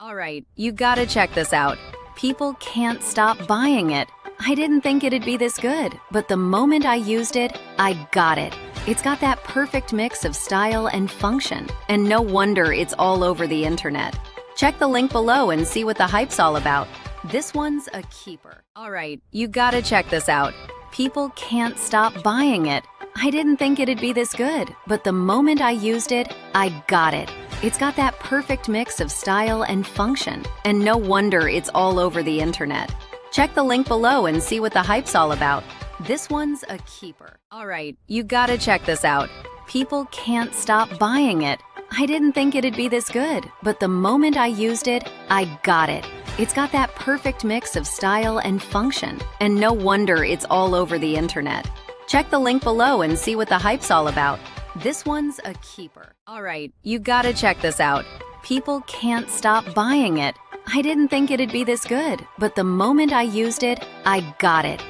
Alright, you gotta check this out. People can't stop buying it. I didn't think it'd be this good, but the moment I used it, I got it. It's got that perfect mix of style and function, and no wonder it's all over the internet. Check the link below and see what the hype's all about. This one's a keeper. Alright, you gotta check this out. People can't stop buying it. I didn't think it'd be this good, but the moment I used it, I got it. It's got that perfect mix of style and function, and no wonder it's all over the internet. Check the link below and see what the hype's all about. This one's a keeper. Alright, you gotta check this out. People can't stop buying it. I didn't think it'd be this good, but the moment I used it, I got it. It's got that perfect mix of style and function, and no wonder it's all over the internet. Check the link below and see what the hype's all about. This one's a keeper. Alright, you gotta check this out. People can't stop buying it. I didn't think it'd be this good, but the moment I used it, I got it.